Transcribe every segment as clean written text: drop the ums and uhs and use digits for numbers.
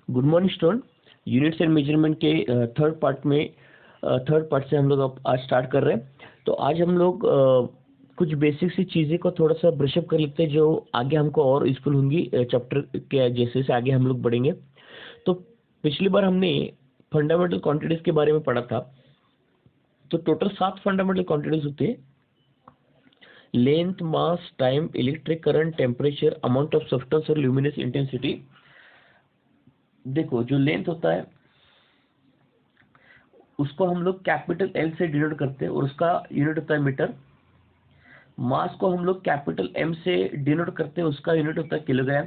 Good morning student. Units and measurement के third part से हम लोग अब आज स्टार्ट कर रहे हैं। तो आज हम लोग कुछ बेसिक सी चीज़ें को थोड़ा सा ब्रशअप कर लेते हैं जो आगे हमको और यूजफुल होंगी चैप्टर के जैसे जैसे आगे हम लोग बढ़ेंगे। तो पिछली बार हमने फंडामेंटल क्वांटिटीज के बारे में पढ़ा था। तो टोटल 7 फंडामेंटल क्वांटिटीज होते हैं: length, mass, time, electric current, temperature, amount of substance और ल्यूमिनस इंटेंसिटी। देखो, जो लेंथ होता है उसको हम लोग कैपिटल एल से डिनोट करते हैं और उसका यूनिट होता है मीटर। मास को हम लोग कैपिटल एम से डिनोट करते हैं, उसका यूनिट होता है किलोग्राम।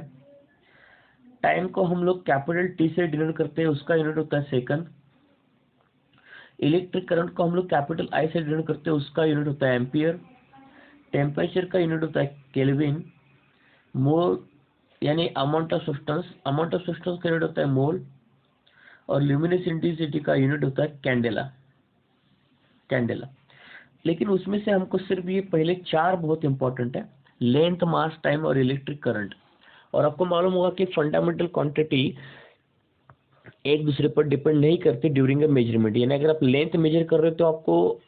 टाइम को हम लोग कैपिटल टी से डिनोट करते हैं, उसका यूनिट होता है सेकंड। इलेक्ट्रिक करंट को हम लोग कैपिटल आई से डिनोट करते हैं, उसका यूनिट होता है एम्पियर। टेम्परेचर का यूनिट होता है केल्विन। मोल यानी अमाउंट ऑफ सब्सटेंस का यूनिट होता है मोल। और ल्यूमिनस इंटेंसिटी का यूनिट होता है कैंडेला। लेकिन उसमें से हमको सिर्फ ये पहले 4 बहुत इंपॉर्टेंट है: लेंथ, मास, टाइम और इलेक्ट्रिक करंट। और आपको मालूम होगा कि फंडामेंटल क्वांटिटी एक दूसरे पर डिपेंड नहीं करती ड्यूरिंग अ मेजरमेंट। यानी अगर आप लेंथ मेजर कर रहे हो तो आपको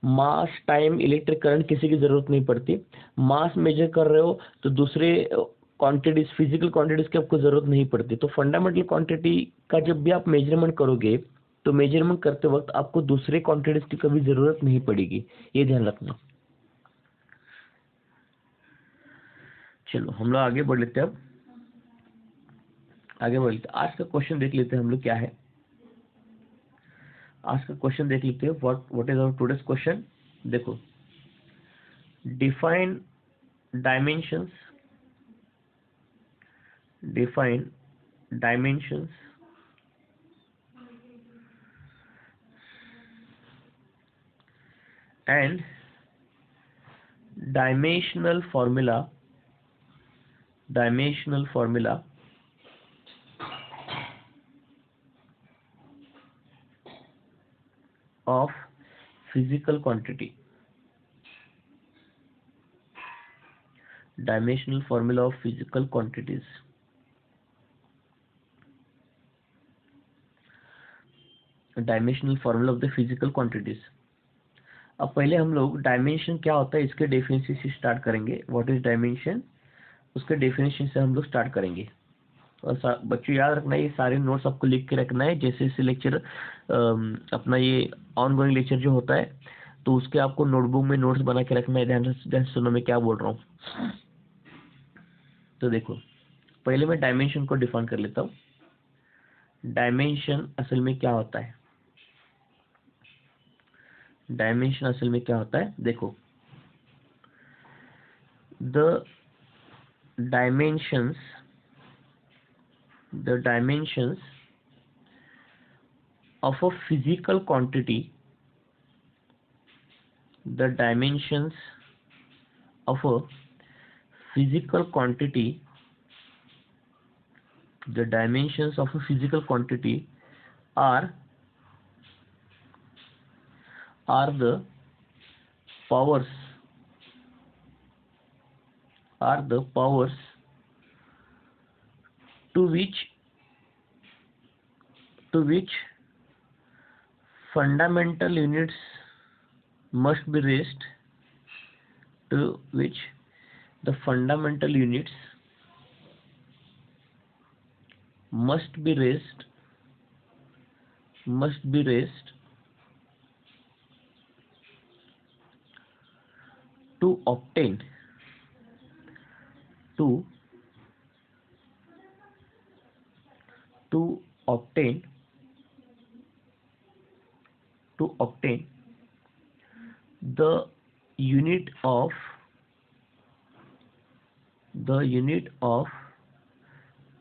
मास, टाइम, इलेक्ट्रिक करंट किसी की जरूरत नहीं पड़ती। मास मेजर कर रहे हो तो दूसरे क्वांटिटीज, फिजिकल क्वांटिटीज की आपको जरूरत नहीं पड़ती। तो फंडामेंटल क्वांटिटी का जब भी आप मेजरमेंट करोगे तो मेजरमेंट करते वक्त आपको दूसरे क्वांटिटीज की कभी जरूरत नहीं पड़ेगी, ये ध्यान रखना। चलो हम लोग आगे बढ़ लेते हैं। अब आगे बढ़ लेते हैं। आज का क्वेश्चन देख लेते हैं हम लोग क्या है। आज का क्वेश्चन देख लेते हैं। What is our today's question. देखो, define dimensions and dimensional formula of physical quantity. Dimensional formula of physical quantities. Dimensional formula of the physical quantities. अब पहले हम लोग डायमेंशन क्या होता है इसके डेफिनेशन से स्टार्ट करेंगे। व्हाट इज डायमेंशन, उसके डेफिनेशन से हम लोग स्टार्ट करेंगे। और बच्चों याद रखना, ये सारे नोट्स आपको लिख के रखना है। जैसे जैसे लेक्चर अपना ये ऑन गोइंग लेक्चर जो होता है तो उसके आपको नोटबुक में नोट्स बना के रखना है। ध्यान से सुनो मैं क्या बोल रहा हूँ। तो देखो, पहले मैं डायमेंशन को डिफाइन कर लेता हूँ। डायमेंशन असल में क्या होता है? डायमेंशन असल में क्या होता है, देखो, the dimensions of a physical quantity, the dimensions of a physical quantity are the powers to which fundamental units must be raised, to which the fundamental units must be raised to obtain the unit of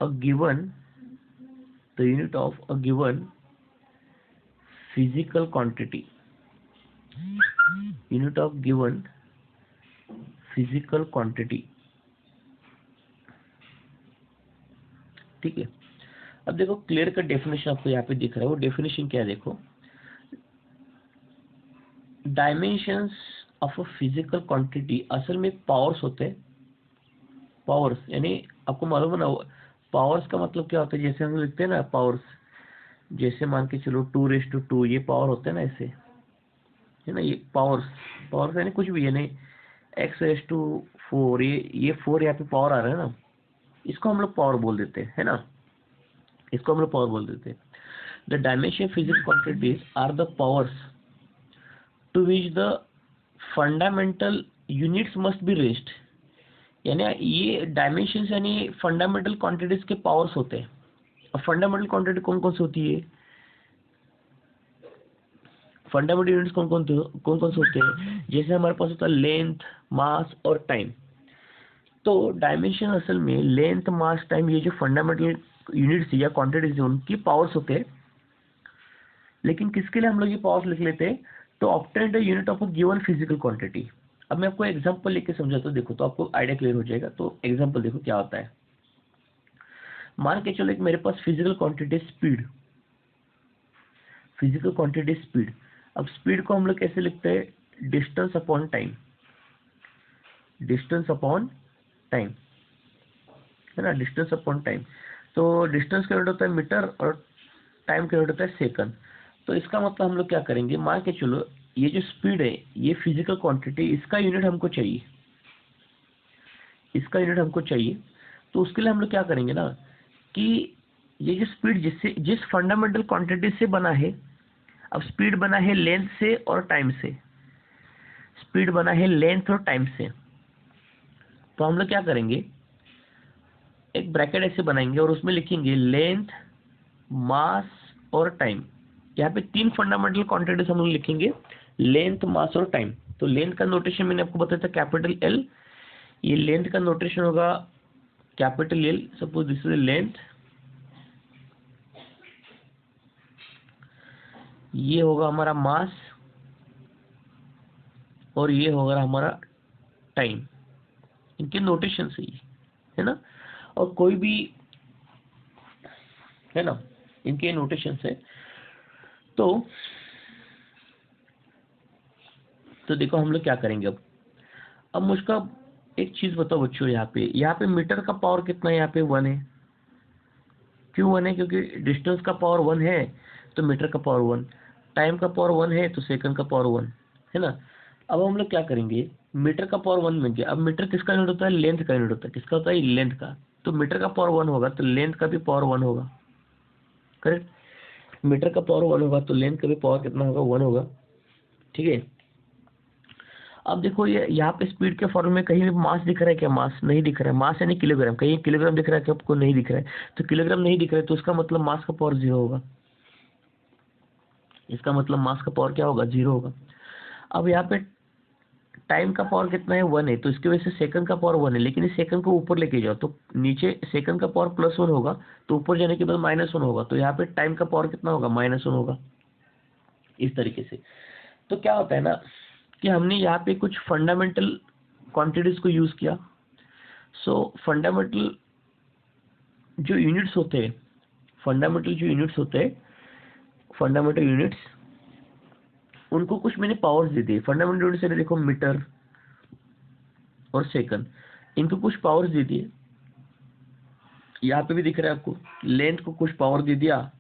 a given physical quantity. ठीक है। अब देखो, clear का definition आपको यहाँ पे दिख रहा है। वो डेफिनेशन क्या है, देखो, dimensions of a physical quantity असल में पावर्स होते हैं। पावर्स यानी आपको मालूम है ना, पावर्स का मतलब क्या होता है, जैसे हम लिखते हैं ना पावर्स, जैसे मान के चलो 2 to 2 ये पावर होते हैं ना ऐसे, है ना, ये पावर्स, पावर्स यानी कुछ भी, यानी x⁴, ये 4 यहाँ पे पावर आ रहा है ना, इसको हम लोग पावर बोल देते हैं, है ना, इसको हम लोग पावर बोल देते हैं। The dimension physics quantities are the powers to which the fundamental units must be raised. यानी ये डायमेंशन यानी फंडामेंटल क्वांटिटीज के पावर्स होते हैं। अब फंडामेंटल क्वांटिटी कौन कौन सी होती है, फंडामेंटल यूनिट्स कौन कौन से होते हैं, जैसे हमारे पास होता है लेंथ, मास और टाइम। तो डायमेंशन असल में लेंथ, मास, टाइम, ये जो फंडामेंटल यूनिट्स या क्वांटिटीज है उनकी पावर्स होते हैं। लेकिन किसके लिए हम लोग ये पावर्स लिख लेते हैं, तो obtain the unit of a given physical quantity. अब मैं आपको एग्जांपल लेके समझाता हूँ, देखो तो आपको आइडिया क्लियर हो जाएगा। तो एग्जांपल देखो क्या होता है, मान के चलो एक मेरे पास physical quantity speed, physical quantity speed. अब स्पीड को हम लोग कैसे लिखते हैं, distance upon time, distance upon time, है ना, डिस्टेंस अपॉन टाइम। तो डिस्टेंस का यूनिट होता है मीटर और टाइम का यूनिट होता है सेकंड। तो इसका मतलब हम लोग क्या करेंगे, मान के चलो ये जो स्पीड है ये फिजिकल क्वांटिटी, इसका यूनिट हमको चाहिए, इसका यूनिट हमको चाहिए। तो उसके लिए हम लोग क्या करेंगे ना, कि ये जो स्पीड जिस फंडामेंटल क्वांटिटी से बना है, अब स्पीड बना है लेंथ से और टाइम से, स्पीड बना है लेंथ और टाइम से। तो हम लोग क्या करेंगे, एक ब्रैकेट ऐसे बनाएंगे और उसमें लिखेंगे लेंथ, मास और टाइम। यहाँ पे 3 फंडामेंटल क्वांटिटीज हम लोग लिखेंगे, लेंथ, मास और टाइम। तो लेंथ का नोटेशन मैंने आपको बताया था कैपिटल एल, ये लेंथ का नोटेशन होगा capital L, suppose this is length, ये होगा हमारा मास और ये होगा हमारा टाइम। इनके नोटेशन से ही, है ना, और कोई भी, है ना, इनके नोटेशन से। तो देखो हम लोग क्या करेंगे। अब मुझको एक चीज बताओ बच्चों, यहाँ पे मीटर का पावर कितना है, यहाँ पे 1 है। क्यों 1 है, क्योंकि डिस्टेंस का पावर 1 है तो मीटर का पावर 1, टाइम का पावर 1 है तो सेकंड का पावर 1, है ना। अब हम लोग क्या करेंगे, मीटर का पावर 1 में गया। अब मीटर किसका यूनिट होता है, लेंथ का यूनिट होता है। किसका होता है, लेंथ का। तो मीटर का पावर 1 होगा तो लेंथ का भी पावर 1 होगा, करेक्ट। मीटर का पावर 1 होगा तो लेंथ का भी पावर कितना होगा, 1 होगा, ठीक है। अब देखो ये यहाँ पे स्पीड के फॉर्म में कहीं भी मास दिख रहा है क्या, मास नहीं दिख रहा है। मास यानी किलोग्राम, कहीं किलोग्राम दिख रहा है क्या आपको, नहीं दिख रहा है। तो किलोग्राम नहीं दिख रहा है तो उसका मतलब मास का पावर 0 होगा, इसका मतलब मास का पावर क्या होगा, 0 होगा। अब यहाँ पे टाइम का पावर कितना है, 1 है, तो इसकी वजह से सेकंड का पावर 1 है। लेकिन इस सेकंड को ऊपर लेके जाओ तो नीचे सेकंड का पावर +1 होगा, तो ऊपर जाने के बाद -1 होगा, तो यहाँ पे टाइम का पावर कितना होगा, -1 होगा, इस तरीके से। तो क्या होता है ना, कि हमने यहाँ पे कुछ फंडामेंटल क्वांटिटीज को यूज किया। सो फंडामेंटल जो यूनिट्स होते हैं, फंडामेंटल जो यूनिट्स होते हैं, फंडामेंटल यूनिट्स, उनको कुछ मैंने पावर्स दे दिए। फंडामेंटल यूनिट्स है, देखो मीटर और सेकंड, इनको कुछ पावर्स दे दिए। यहाँ पे भी दिख रहा है आपको, लेंथ को कुछ पावर दे दिया,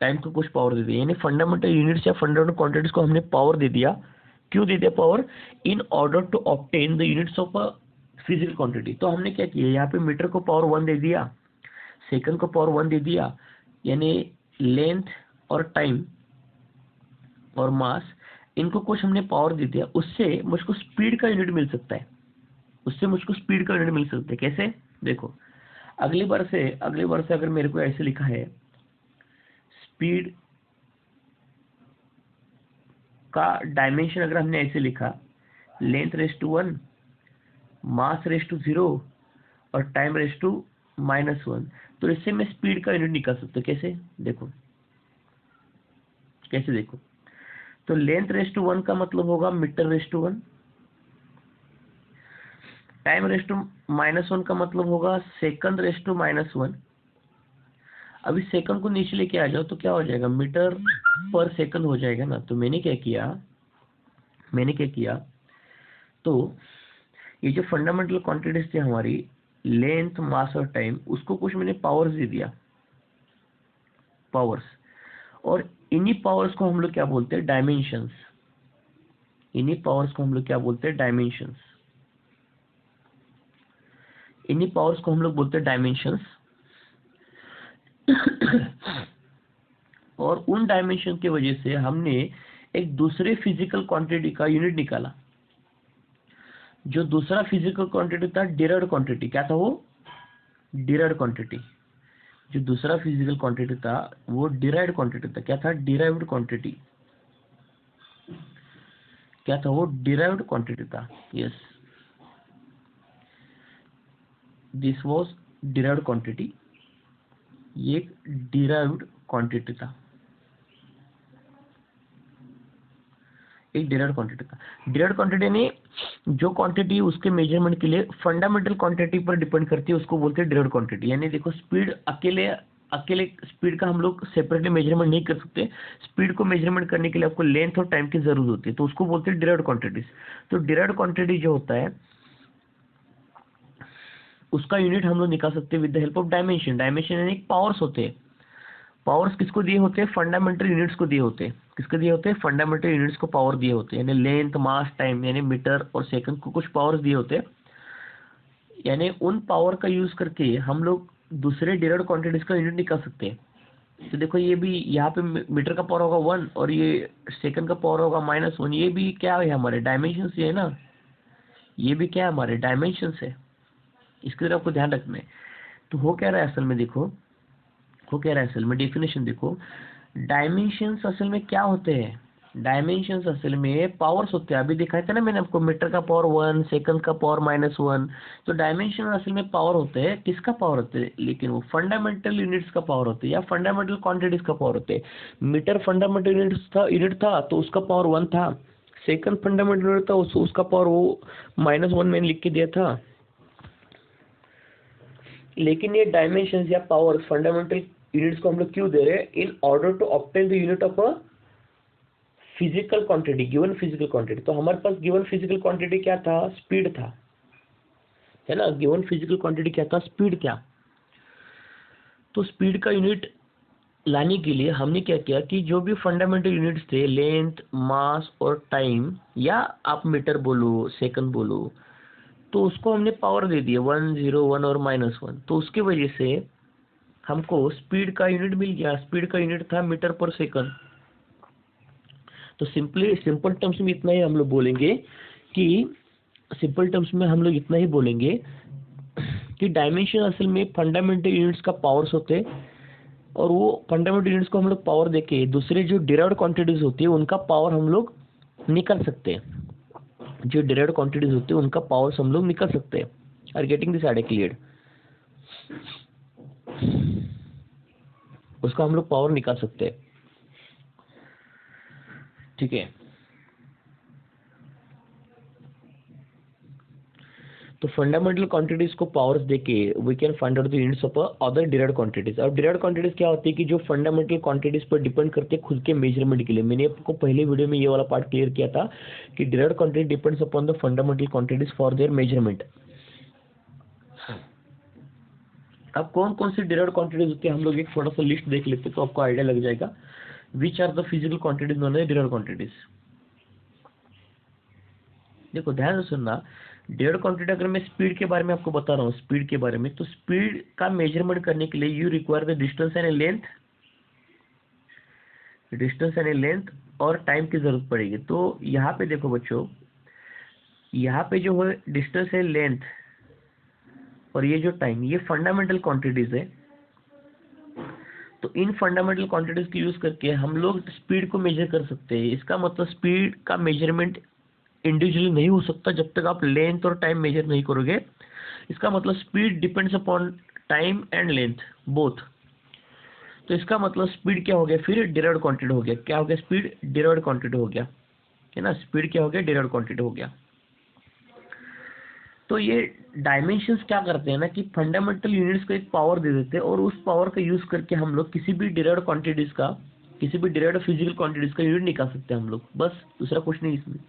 टाइम को कुछ पावर दे दिया। यानी फंडामेंटल यूनिट्स या फंडामेंटल क्वांटिटीज को हमने पावर दे दिया। क्यों दे दिया power, in order to obtain the units of a physical quantity. तो हमने क्या किया, यहाँ पे मीटर को पावर 1 दे दिया, सेकंड को पावर 1 दे दिया, यानी लेंथ और टाइम और मास, इनको कुछ हमने पावर दे दिया। उससे मुझको स्पीड का यूनिट मिल सकता है, उससे मुझको स्पीड का यूनिट मिल सकता है। कैसे, देखो अगली बार से अगर मेरे को ऐसे लिखा है, स्पीड का डायमेंशन अगर हमने ऐसे लिखा, लेंथ/1, मास/0 और टाइम/-1, तो इससे मैं स्पीड का यूनिट निकाल सकता हूँ। कैसे, देखो कैसे, देखो तो लेंथ/1 का मतलब होगा मीटर/1, टाइम/-1 का मतलब होगा सेकंड/-1। अब इस सेकंड को नीचे लेके आ जाओ तो क्या हो जाएगा, मीटर पर सेकंड हो जाएगा ना। तो मैंने क्या किया, तो ये जो फंडामेंटल क्वांटिटीज थी हमारी, लेंथ, मास और टाइम, उसको कुछ मैंने पावर्स दे दिया, पावर्स, और इन्हीं पावर्स को हम लोग क्या बोलते हैं, डायमेंशंस। इन्हीं पावर्स को हम लोग क्या बोलते हैं, डायमेंशंस। इन्हीं पावर्स को हम लोग बोलते हैं डायमेंशंस। और उन डायमेंशन की वजह से हमने एक दूसरे फिजिकल क्वांटिटी का यूनिट निकाला। जो दूसरा फिजिकल क्वांटिटी था डिराइव्ड क्वांटिटी, क्या था वो, डिराइव्ड क्वांटिटी। जो दूसरा फिजिकल क्वांटिटी था वो डिराइव्ड क्वांटिटी था। क्या था, डिराइव्ड क्वांटिटी। क्या था वो, डिराइव्ड क्वांटिटी था। Yes, this was derived quantity. ये एक डिराइव्ड क्वांटिटी था, एक डिराइव्ड क्वांटिटी था। डिराइव्ड क्वांटिटी यानी जो क्वांटिटी उसके मेजरमेंट के लिए फंडामेंटल क्वांटिटी पर डिपेंड करती है, उसको बोलते हैं डिराइव्ड क्वांटिटी। यानी देखो, स्पीड अकेले अकेले स्पीड का हम लोग सेपरेटली मेजरमेंट नहीं कर सकते। स्पीड को मेजरमेंट करने के लिए आपको लेंथ और टाइम की जरूरत होती है, तो उसको बोलते हैं डिराइव्ड क्वांटिटीज। तो डिराइव्ड क्वांटिटी जो होता है उसका यूनिट हम लोग निकाल सकते हैं with the help of dimension. Dimension यानी पावर्स होते हैं। पावर्स किसको दिए होते हैं, फंडामेंटल यूनिट्स को दिए होते हैं। किसको दिए होते हैं, फंडामेंटल यूनिट्स को पावर दिए होते हैं। यानी लेंथ, मास, टाइम, यानी मीटर और सेकंड को कुछ पावर्स दिए होते हैं। यानी उन पावर का यूज करके हम लोग दूसरे डिराइव्ड क्वांटिटीज का यूनिट निकाल सकते हैं। तो देखो, ये भी यहाँ पे मीटर का पावर होगा 1 और ये सेकंड का पावर होगा -1। ये भी क्या है, हमारे डायमेंशन है ना। ये भी क्या है, हमारे डायमेंशन है। इसकी तरफ आपको ध्यान रखना है। तो हो क्या रहा है असल में, देखो हो क्या रहा है असल में, डेफिनेशन देखो। डायमेंशंस असल में क्या होते हैं, डायमेंशंस असल में पावर्स होते हैं। अभी दिखाया था ना मैंने आपको, मीटर का पावर 1, सेकंड का पावर -1। तो डायमेंशन असल में पावर होते हैं। किसका पावर होते हैं, लेकिन वो फंडामेंटल यूनिट्स का पावर होते हैं या फंडामेंटल क्वांटिटीज का पावर होते हैं। मीटर फंडामेंटल यूनिट था तो उसका पावर 1 था। सेकंड फंडामेंटल यूनिट था, उसका पावर वो -1 मैंने लिख के दिया था। लेकिन ये डायमेंशंस या पावर फंडामेंटल यूनिट्स को हम लोग क्यों दे रहे हैं, in order to obtain the unit of a physical quantity, given physical quantity. तो हमारे पास गिवन फिजिकल क्वांटिटी क्या था, स्पीड था, है ना। गिवन फिजिकल क्वांटिटी क्या था, स्पीड था। तो स्पीड का यूनिट लाने के लिए हमने क्या किया कि जो भी फंडामेंटल यूनिट्स थे, लेंथ, मास और टाइम, या आप मीटर बोलो, सेकंड बोलो, तो उसको हमने पावर दे दिया 1, 0, 1 और -1। तो उसकी वजह से हमको स्पीड का यूनिट मिल गया। स्पीड का यूनिट था मीटर पर सेकंड। तो सिंपल टर्म्स में इतना ही हम लोग बोलेंगे कि सिंपल टर्म्स में हम लोग इतना ही बोलेंगे कि डायमेंशन असल में फंडामेंटल यूनिट्स का पावर्स होते हैं, और वो फंडामेंटल यूनिट्स को हम लोग पावर देके दूसरे जो डिराइव्ड क्वांटिटीज होती है उनका पावर हम लोग निकाल सकते हैं। जो डिराइव्ड क्वांटिटीज होती है उनका पावर्स हम लोग निकाल सकते हैं। Are getting this idea clear. उसका हम लोग पावर निकाल सकते हैं, ठीक है। तो फंडामेंटल क्वांटिटीज को पावर्स देके we can find out the units of other derived quantities. और डिराइव्ड क्वांटिटीज क्या होती है कि जो फंडामेंटल क्वांटिटीज पर डिपेंड करते हैं खुद के मेजरमेंट के लिए। मैंने आपको पहले वीडियो में ये वाला पार्ट क्लियर किया था कि derived quantity depends upon the fundamental quantities for their measurement. अब कौन कौन सी डिराइव्ड क्वांटिटीज होती है, हम लोग एक थोड़ा सा लिस्ट देख लेते हैं तो आपको आइडिया लग जाएगा। Which are the physical quantities known as derived quantities. देखो ध्यान से सुनना। डिराइव्ड क्वांटिटी, अगर मैं स्पीड के बारे में आपको बता रहा हूँ, स्पीड के बारे में, तो स्पीड का मेजरमेंट करने के लिए you require the distance and length, distance and length और टाइम की जरूरत पड़ेगी। तो यहाँ पे देखो बच्चों, यहाँ पे जो है डिस्टेंस है, लेंथ और ये जो टाइम, ये फंडामेंटल क्वांटिटीज है। तो इन फंडामेंटल क्वांटिटीज की यूज करके हम लोग स्पीड को मेजर कर सकते हैं। इसका मतलब स्पीड का मेजरमेंट इंडिविजुअली नहीं हो सकता जब तक आप लेंथ और टाइम मेजर नहीं करोगे। इसका मतलब speed depends upon time and length both. तो इसका मतलब स्पीड क्या हो गया, फिर डिराइव्ड क्वांटिटी हो गया। क्या हो गया, स्पीड डिराइव्ड क्वांटिटी हो गया, है ना। स्पीड क्या हो गया, डिराइव्ड क्वांटिटी हो गया। तो ये डायमेंशंस क्या करते हैं ना कि फंडामेंटल यूनिट्स को एक पावर दे देते हैं, और उस पावर का यूज करके हम लोग किसी भी डिराइव्ड क्वांटिटीज का, किसी भी डिराइव्ड फिजिकल क्वांटिटीज का यूनिट निकाल सकते हैं हम लोग। बस दूसरा कुछ नहीं इसमें।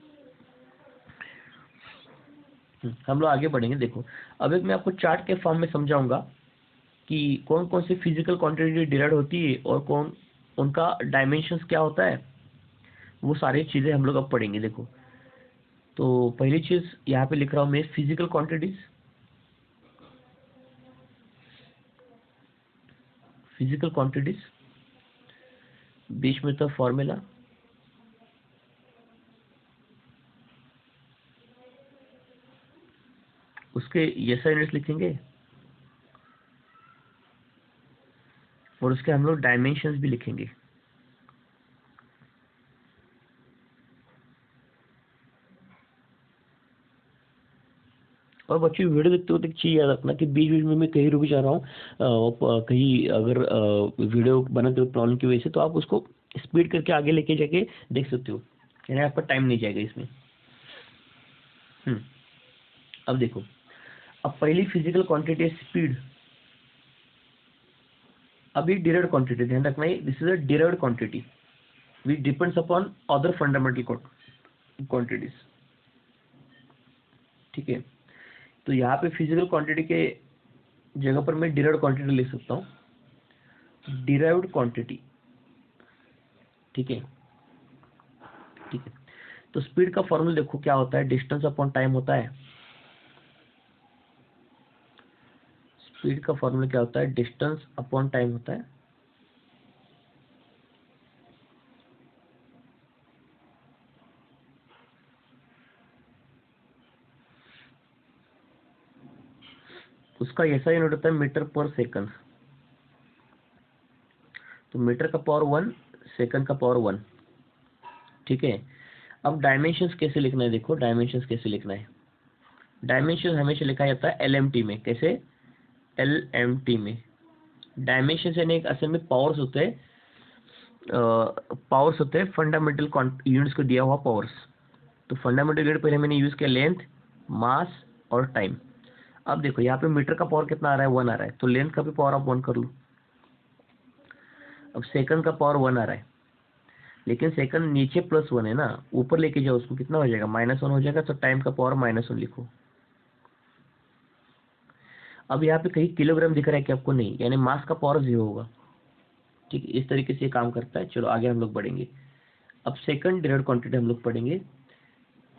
हम लोग आगे बढ़ेंगे। देखो अब एक मैं आपको चार्ट के फॉर्म में समझाऊंगा कि कौन कौन सी फिजिकल क्वांटिटी डिराइव होती है और कौन उनका डायमेंशंस क्या होता है, वो सारी चीज़ें हम लोग अब पढ़ेंगे। देखो तो पहली चीज़ यहाँ पे लिख रहा हूँ मैं, फिजिकल क्वांटिटीज। फिजिकल क्वांटिटीज बीच में तो फॉर्मूला, उसके ऐसा यूनिट्स लिखेंगे और उसके हम लोग डायमेंशंस भी लिखेंगे। और बच्चों वीडियो देखते वक्त एक चीज़ याद रखना कि बीच बीच में मैं कहीं रुक जा रहा हूँ, कहीं अगर वीडियो बनाते हुए प्रॉब्लम की वजह से, तो आप उसको स्पीड करके आगे लेके जाके देख सकते हो, यानी आपका टाइम नहीं जाएगा इसमें। अब देखो, अब पहली फिजिकल क्वांटिटी है स्पीड। अब ये डिराइव्ड क्वांटिटी, ध्यान रखना है, this is a derived quantity which depends upon other fundamental quantities. ठीक है, तो यहाँ पे फिजिकल क्वांटिटी के जगह पर मैं डिराइव्ड क्वांटिटी लिख सकता हूँ, डिराइव्ड क्वांटिटी। ठीक है, ठीक है। तो स्पीड का फॉर्मूला देखो क्या होता है, डिस्टेंस अपॉन टाइम होता है। स्पीड का फॉर्मूला क्या होता है, डिस्टेंस अपॉन टाइम होता है। उसका ऐसा यूनिट होता है मीटर पर सेकंड। तो मीटर का पावर 1, सेकंड का पावर 1। ठीक है, अब डायमेंशंस कैसे लिखना है, देखो डायमेंशंस कैसे लिखना है। डायमेंशन हमेशा लिखा जाता है एलएमटी में। कैसे, एलएमटी में। डायमेंशन यानी एक असल में पावर्स होते हैं, पावर्स होते हैं फंडामेंटल यूनिट्स को दिया हुआ पावर्स। तो फंडामेंटल यूनिट पहले मैंने यूज किया लेंथ, मास और टाइम। अब देखो यहाँ पे मीटर का पावर कितना आ रहा है, 1 आ रहा है, तो लेंथ का भी पावर आप 1 कर लो। अब सेकंड का पावर 1 आ रहा है, लेकिन सेकंड नीचे +1 है ना, ऊपर लेके जाओ उसको, कितना हो जाएगा, -1 हो जाएगा, तो टाइम का पावर -1 लिखो। अब यहाँ पे कहीं किलोग्राम दिख रहा है कि आपको, नहीं, यानी मास का पावर 0 होगा। ठीक है, इस तरीके से ये काम करता है। चलो आगे हम लोग बढ़ेंगे। अब सेकंड डिराइव्ड क्वांटिटी हम लोग पढ़ेंगे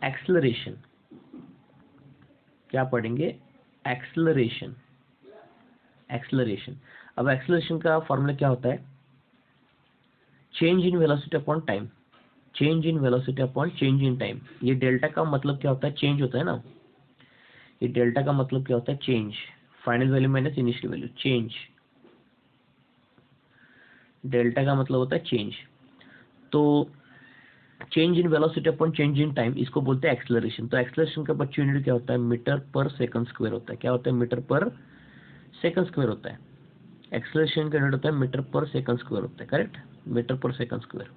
एक्सेलरेशन। क्या पढ़ेंगे, एक्सेलरेशन। एक्सेलरेशन, अब एक्सेलरेशन का फॉर्मूला क्या होता है, change in velocity upon time. Change in velocity upon change in time. ये डेल्टा का मतलब क्या होता है, चेंज होता है ना, ये डेल्टा का मतलब क्या होता है, change. Final value minus initial value, change. Delta का मतलब होता है चेंज। तो change in velocity upon change in time, इसको बोलते हैं एक्सेलरेशन। तो एक्सेलरेशन का बच्चों यूनिट क्या होता है, मीटर पर सेकंड स्क्वायर होता है। क्या होता है, मीटर पर सेकंड स्क्वायर होता है। एक्सेलरेशन का यूनिट होता है मीटर पर सेकंड स्क्वायर होता है, correct, metre per second square.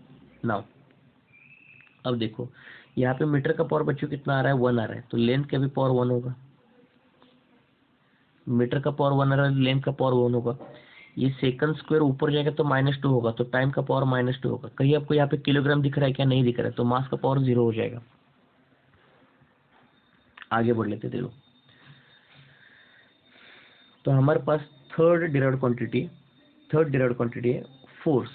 Now अब देखो यहाँ पे मीटर का पावर बच्चों कितना आ रहा है, 1 आ रहा है, तो लेंथ का भी पावर 1 होगा। मीटर का पावर 1 आ रहा है, लेंथ का पावर 1 होगा। ये सेकंड स्क्वायर ऊपर जाएगा तो -2 होगा, तो टाइम का पावर -2 होगा। कहीं आपको यहाँ पे किलोग्राम दिख रहा है क्या, नहीं दिख रहा है, तो मास का पावर 0 हो जाएगा। आगे बढ़ लेते देखो, तो हमारे पास थर्ड डिराइव्ड क्वांटिटी है फोर्स।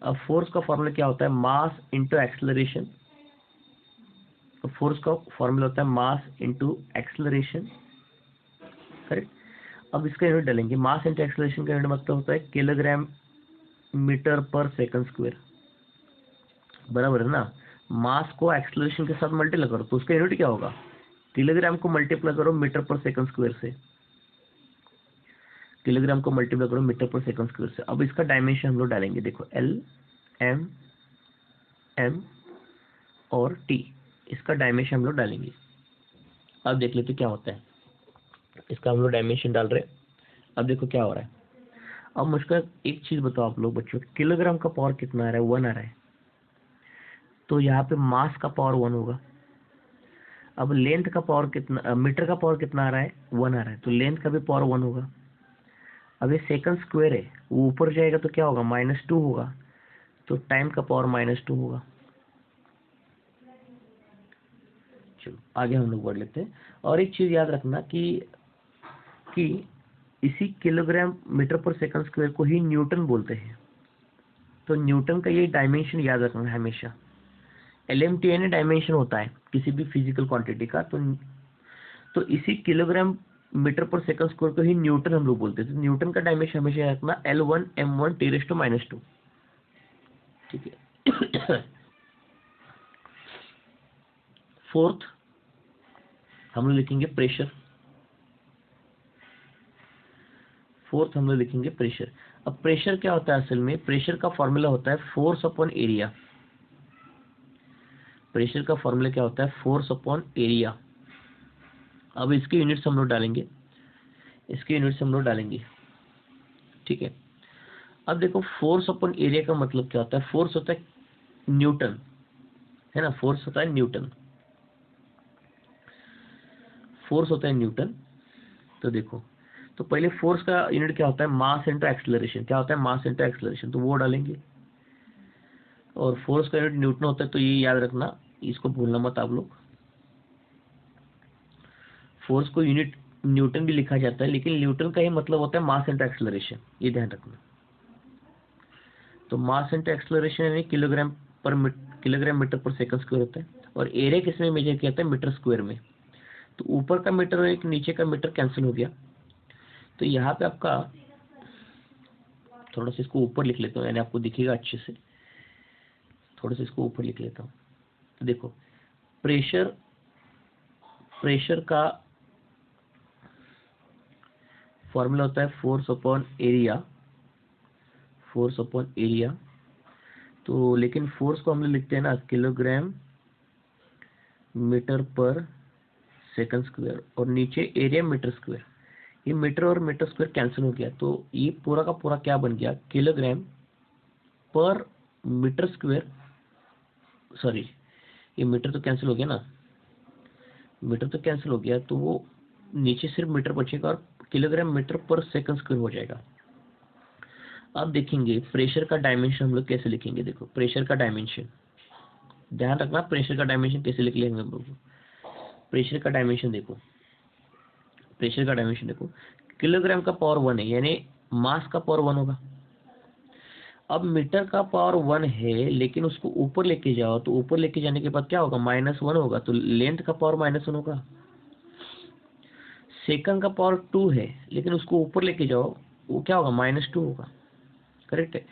अब फोर्स का फॉर्मूला क्या होता है, मास इंटू एक्सेलरेशन। तो फोर्स का फॉर्मूला होता है मास इंटू एक्सेलरेशन, करेक्ट। अब इसका यूनिट डालेंगे, मास इंटू एक्सेलरेशन का यूनिट मतलब होता है kilogram metre per second square, बराबर है ना। मास को एक्सेलरेशन के साथ मल्टीप्लाई करो तो उसका यूनिट क्या होगा, किलोग्राम को मल्टीप्लाई करो मीटर पर सेकंड स्क्वायर से, किलोग्राम को मल्टीप्लाई करो मीटर पर सेकंड स्क्वायर से। अब इसका डायमेंशन हम लोग डालेंगे, देखो एल, एम, एम और टी, इसका डायमेंशन हम लोग डालेंगे। अब देख लेते क्या होता है, इसका हम लोग डायमेंशन डाल रहे हैं। अब देखो क्या हो रहा है। अब मुझको एक चीज बताओ आप लोग बच्चों, किलोग्राम का पावर कितना आ रहा है, 1 आ रहा है, तो यहाँ पे मास का पावर 1 होगा। अब लेंथ का पावर कितना, मीटर का पावर कितना आ रहा है, 1 आ रहा है, तो लेंथ का भी पावर 1 होगा। अब ये सेकंड स्क्वायर है, वो ऊपर जाएगा तो क्या होगा, -2 होगा, तो टाइम का पावर -2 होगा। चलो आगे हम लोग बढ़ लेते हैं। और एक चीज़ याद रखना कि इसी kilogram metre per second square को ही न्यूटन बोलते हैं। तो न्यूटन का ये डायमेंशन याद रखना है हमेशा। LMTN डायमेंशन होता है किसी भी फिजिकल क्वांटिटी का, तो इसी kilogram metre per second square को ही न्यूटन हम लोग बोलते हैं। तो न्यूटन का डायमेंशन हमेशा याद रखना L1 M1 T⁻²। ठीक है। फोर्थ हम लोग लिखेंगे प्रेशर। फोर्थ हम लोग लिखेंगे प्रेशर। अब प्रेशर क्या होता है असल में? प्रेशर का फॉर्मूला होता है फोर्स अपॉन एरिया। प्रेशर का फॉर्मूला क्या होता है? Force upon area. अब इसके यूनिट्स हम लोग डालेंगे, ठीक है। अब देखो फोर्स अपॉन एरिया का मतलब क्या होता है? फोर्स होता है न्यूटन, है ना, फोर्स होता है न्यूटन, तो देखो, तो पहले फोर्स का यूनिट क्या होता है? Mass into acceleration. क्या होता है? मास इनटू एक्सेलरेशन, तो वो डालेंगे। और फोर्स का यूनिट न्यूटन होता है, तो ये याद रखना, इसको भूलना मत आप लोग। फोर्स को यूनिट न्यूटन भी लिखा जाता है, लेकिन न्यूटन का ही मतलब होता है मास इनटू एक्सेलरेशन, ये ध्यान रखना। तो मास इनटू एक्सेलरेशन यानी kilogram metre per second square होता है। और एरिया किसमें मेजर किया जाता है? मीटर स्क्वायर में। तो ऊपर का मीटर और एक नीचे का मीटर कैंसिल हो गया। तो यहाँ पे आपका, थोड़ा सा इसको ऊपर लिख लेता हूँ, यानी आपको दिखेगा अच्छे से। थोड़ा सा इसको ऊपर लिख लेता हूँ। तो देखो, प्रेशर का फॉर्मूला होता है फोर्स अपॉन एरिया। तो लेकिन फोर्स को हम लोग लिखते हैं ना kilogram metre per second square, और नीचे एरिया मीटर स्क्वायर। ये मीटर और मीटर स्क्वायर कैंसिल हो गया, तो ये पूरा का पूरा क्या बन गया? किलोग्राम पर मीटर स्क्वायर। सॉरी, ये मीटर तो कैंसिल हो गया ना, तो वो नीचे सिर्फ मीटर बचेगा और kilogram metre per second square हो जाएगा। अब देखेंगे प्रेशर का डायमेंशन हम लोग कैसे लिखेंगे। देखो, प्रेशर का डायमेंशन ध्यान रखना, प्रेशर का डायमेंशन कैसे लिख लेंगे हम लोग। प्रेशर का डायमेंशन देखो, किलोग्राम का पावर 1 है, यानी मास का पावर 1 होगा। अब मीटर का पावर 1 है, लेकिन उसको ऊपर लेके जाओ, तो ऊपर लेके जाने के बाद क्या होगा? -1 होगा, तो लेंथ का पावर -1 होगा। सेकंड का पावर 2 है, लेकिन उसको ऊपर लेके जाओ, वो क्या होगा? -2 होगा। करेक्ट है।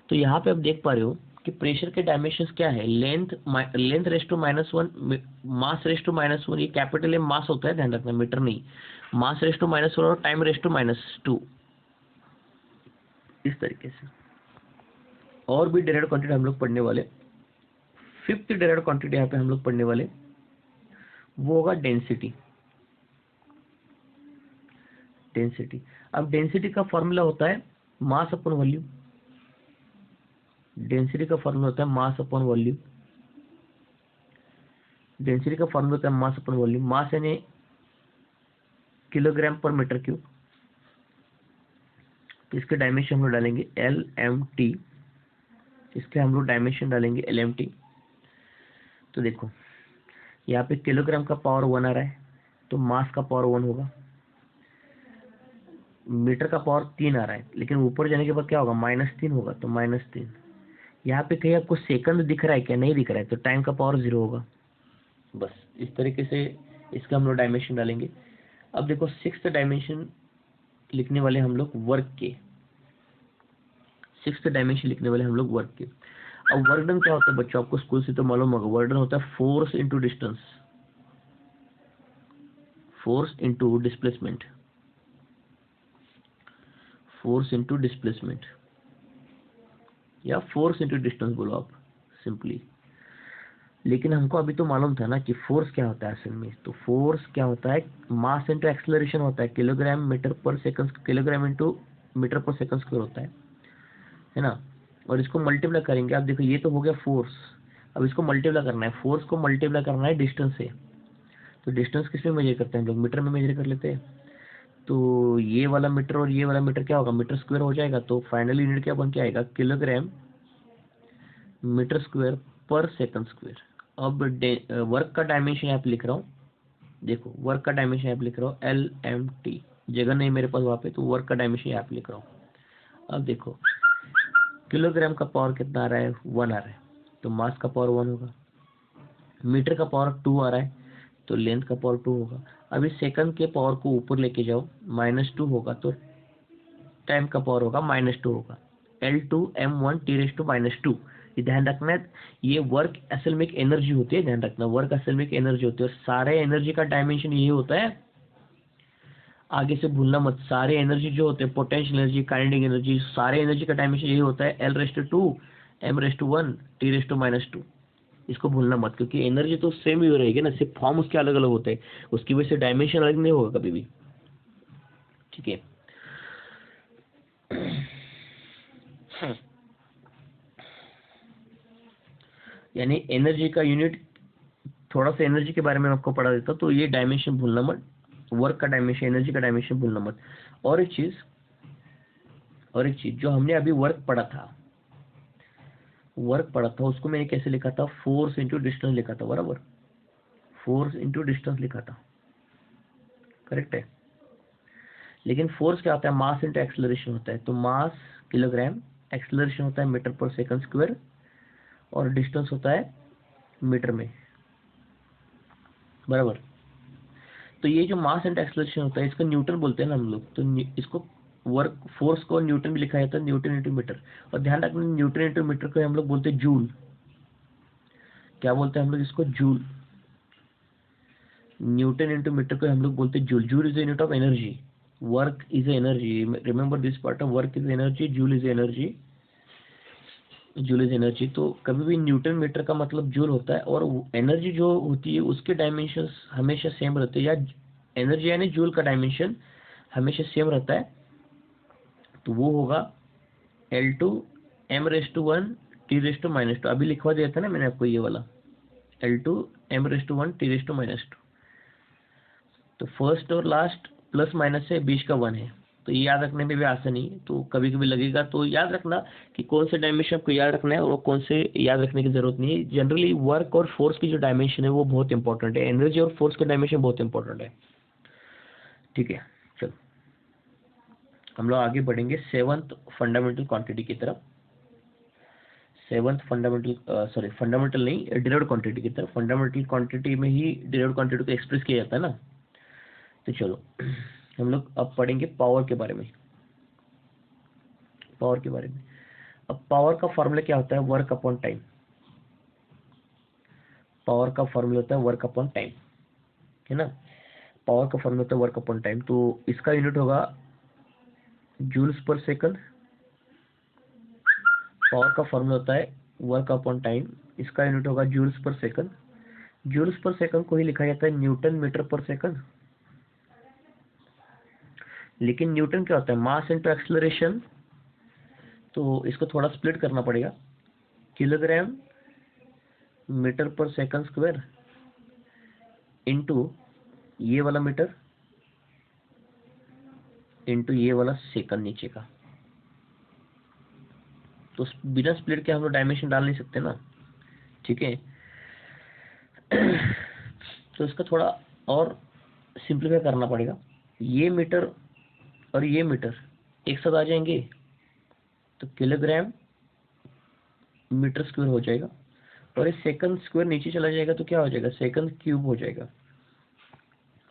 तो यहाँ पे आप देख पा रहे हो कि प्रेशर के डायमेंशंस क्या है? Length raise to -1, mass raise to -1। ये कैपिटल एम मास होता है, ध्यान रखना, मीटर नहीं। मास रेस टू -1 और टाइम रेस टू -2, इस तरीके से। और भी डायरेक्ट क्वांटिटी हम लोग पढ़ने वाले। फिफ्थ डायरेक्ट क्वांटिटी यहाँ पे हम लोग पढ़ने वाले, वो होगा डेंसिटी। अब डेंसिटी का फॉर्मूला होता है मास अपॉन वॉल्यूम। डेंसिटी का फॉर्मूला होता है मास अपॉन वॉल्यूम। मास यानी किलोग्राम पर मीटर क्यूब। तो इसके डायमेंशन हम लोग डालेंगे LMT। इसके हम लोग डायमेंशन डालेंगे LMT। तो देखो, यहाँ पे किलोग्राम का पावर 1 आ रहा है, तो मास का पावर 1 होगा। मीटर का पावर 3 आ रहा है, लेकिन ऊपर जाने के बाद क्या होगा? -3 होगा, तो -3। यहाँ पे कहीं आपको सेकंड दिख रहा है क्या? नहीं दिख रहा है, तो टाइम का पावर 0 होगा। बस इस तरीके से इसका हम लोग डायमेंशन डालेंगे। अब देखो, सिक्स्थ डायमेंशन लिखने वाले हम लोग वर्क के। अब वर्क डन क्या होता है बच्चों? आपको स्कूल से तो मालूम होगा। वर्क डन होता है फोर्स इंटू डिस्प्लेसमेंट, या फोर्स इंटू डिस्टेंस बोलो आप सिंपली। लेकिन हमको अभी तो मालूम था ना कि फोर्स क्या होता है असल में। तो फोर्स क्या होता है? मास इंटू एक्सेलरेशन होता है। Kilogram metre per second square होता है ना। और इसको मल्टीप्लाई करेंगे। आप देखो, ये तो हो गया फोर्स। अब इसको मल्टीप्लाई करना है, फोर्स को मल्टीप्लाई करना है डिस्टेंस से। तो डिस्टेंस किस में मेजर करते हैं हम लोग? मीटर में मेजर कर लेते हैं। तो ये वाला मीटर और ये वाला मीटर क्या होगा? मीटर स्क्वायर हो जाएगा। तो फाइनल यूनिट क्या बन के आएगा? किलोग्राम मीटर स्क्वायर पर सेकंड स्क्वायर। अब वर्क का डायमेंशन यहाँ पे लिख रहा हूँ, देखो वर्क का डायमेंशन यहाँ पे लिख रहा हूँ LMT, जगह नहीं मेरे पास वहाँ पे, तो वर्क का डायमेंशन यहाँ पे लिख रहा हूँ। अब देखो किलोग्राम का पावर कितना आ रहा है, 1 आ रहा है, तो मास का पावर 1 होगा। मीटर का पावर 2 आ रहा है, तो लेंथ का पावर 2 होगा। अब इस सेकंड के पावर को ऊपर लेके जाओ, -2 होगा, तो टाइम का पावर होगा -2 होगा। L2m1t⁻²। ये ध्यान रखना है, ये वर्क असल में एक एनर्जी होती है, ध्यान रखना, वर्क असल में एक एनर्जी होती है, और सारे एनर्जी का डायमेंशन ये होता है, आगे से भूलना मत, सारे एनर्जी जो होते हैं, पोटेंशियल एनर्जी, काइनेटिक एनर्जी, सारे एनर्जी का डायमेंशन यही होता है L2 m1 t⁻²। इसको भूलना मत, क्योंकि एनर्जी तो सेम ही रहेगी ना, सिर्फ फॉर्म उसके अलग अलग होते हैं, उसकी वजह से डायमेंशन अलग नहीं होगा कभी भी, ठीक है। यानी एनर्जी का यूनिट, थोड़ा सा एनर्जी के बारे में आपको पढ़ा देता, तो ये डायमेंशन भूलना मत, वर्क का डायमेंशन, एनर्जी का डायमेंशन भूलना मत। और एक चीज जो हमने अभी वर्क पढ़ा था, उसको मैंने कैसे लिखा था, फोर्स इंटू डिस्टेंस लिखा था, बराबर, फोर्स इंटू डिस्टेंस लिखा था, करेक्ट है। लेकिन फोर्स क्या होता है, मास इंटू एक्सेलरेशन होता है, तो मास किलोग्राम, एक्सेलरेशन होता है मीटर पर सेकंड स्क्वायर, और डिस्टेंस होता है मीटर में, बराबर। तो ये जो मास एंड एक्सेलरेशन होता है, इसको न्यूटन बोलते हैं ना हम लोग, तो इसको वर्क फोर्स को न्यूटन भी लिखा जाता है, न्यूटन इंटू मीटर। और ध्यान रखना, न्यूटन इंटू मीटर को हम लोग बोलते हैं जूल। क्या बोलते हैं हम लोग इसको, जूल। न्यूटन इंटू मीटर को हम लोग बोलते हैं joule. Joule is unit of energy, work is energy, remember this part of work is energy, joule is energy, joule is energy. तो कभी भी न्यूटन मीटर का मतलब जूल होता है, और एनर्जी जो होती है उसके डायमेंशन हमेशा सेम रहते हैं, या एनर्जी यानी जूल का डायमेंशन हमेशा सेम रहता है, तो वो होगा L2m1 t⁻²। अभी लिखवा दिया था ना मैंने आपको ये वाला, L2m1 t⁻²। तो फर्स्ट और लास्ट प्लस माइनस है, बीच का 1 है, तो ये याद रखने में भी आसानी है। तो कभी कभी लगेगा, तो याद रखना कि कौन से डायमेंशन आपको याद रखना है और कौन से याद रखने की जरूरत नहीं है। जनरली वर्क और फोर्स की जो डायमेंशन है वो बहुत इंपॉर्टेंट है, एनर्जी और फोर्स का डायमेंशन बहुत इंपॉर्टेंट है, ठीक है। चलो हम लोग आगे बढ़ेंगे 7th फंडामेंटल क्वांटिटी की तरफ। 7th फंडामेंटल नहीं, डिराइव्ड क्वांटिटी की तरफ। फंडामेंटल क्वांटिटी में ही डिराइव्ड क्वांटिटी को एक्सप्रेस किया जाता है ना। तो चलो हम लोग अब पढ़ेंगे पावर के बारे में। अब पावर का फॉर्मूला क्या होता है, वर्क अपॉन टाइम। पावर का फॉर्मूला होता है वर्क अपॉन टाइम, है ना। पावर का फॉर्मूला होता है वर्क अपॉन टाइम, तो इसका यूनिट होगा जूल्स पर सेकंड। पावर का फॉर्मूला होता है वर्क अपॉन टाइम, इसका यूनिट होगा joules per second. Joules per second को ही लिखा जाता है न्यूटन मीटर पर सेकंड। लेकिन न्यूटन क्या होता है, मास इंटू एक्सेलरेशन, तो इसको थोड़ा स्प्लिट करना पड़ेगा, kilogram metre per second square into ये वाला मीटर इंटू ये वाला सेकंड नीचे का। तो बिना स्प्लिट के हम लोग डायमेंशन डाल नहीं सकते ना, ठीक है। तो इसका थोड़ा और सिंप्लीफाई करना पड़ेगा, ये मीटर और ये मीटर एक साथ आ जाएंगे, तो किलोग्राम मीटर स्क्वायर हो जाएगा, और ये सेकंड स्क्वायर नीचे चला जाएगा, तो क्या हो जाएगा, सेकंड क्यूब हो जाएगा।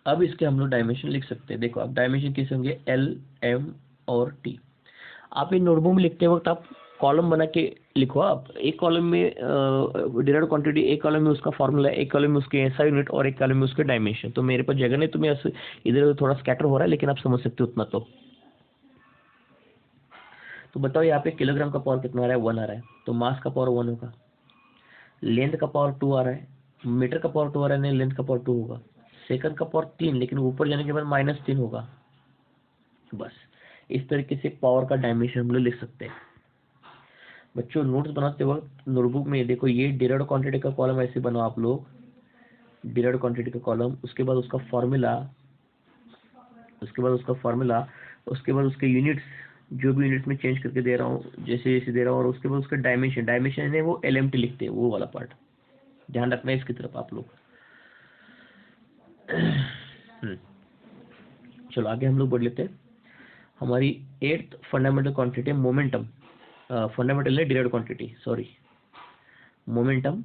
अब इसके हम लोग डायमेंशन लिख सकते हैं। देखो अब डायमेंशन कैसे होंगे, L, M और T। आप इन नोटबुक में लिखते वक्त आप कॉलम बना के लिखो। आप एक कॉलम में डिराइव्ड क्वांटिटी, एक कॉलम में उसका फॉर्मूला, एक कॉलम में उसके एसआई यूनिट, और एक कॉलम में उसके डायमेंशन। तो मेरे पास जगह नहीं, तो मैं इधर थोड़ा स्कैटर हो रहा है, लेकिन आप समझ सकते हो उतना। तो बताओ यहाँ पे किलोग्राम का पावर कितना आ रहा है, 1 आ रहा है, तो मास का पावर 1 होगा। लेंथ का पावर 2 आ रहा है, मीटर का पावर 2 आ रहा है, नहीं लेंथ का पावर 2 होगा। सेकंड का पावर 3, लेकिन ऊपर जाने के बाद -3 होगा। बस इस तरीके से पावर का डायमेंशन हम लोग लिख सकते हैं। बच्चों नोट्स बनाते वक्त नोटबुक में देखो, ये डिराइव्ड क्वांटिटी का कॉलम ऐसे बनाओ आप लोग, डिराइव्ड क्वांटिटी का कॉलम, उसके बाद उसका फॉर्मूला, उसके बाद उसके यूनिट्स, जो भी यूनिट्स में चेंज करके दे रहा हूँ, जैसे जैसे दे रहा हूँ, और उसके बाद उसका डायमेंशन, डायमेंशन है वो LMT लिखते हैं, वो वाला पार्ट। ध्यान रखना है इसकी तरफ आप लोग। चलो आगे हम लोग बढ़ लेते हैं। हमारी 8th fundamental quantity momentum, fundamental नहीं डिराइव्ड क्वांटिटी, सॉरी, मोमेंटम।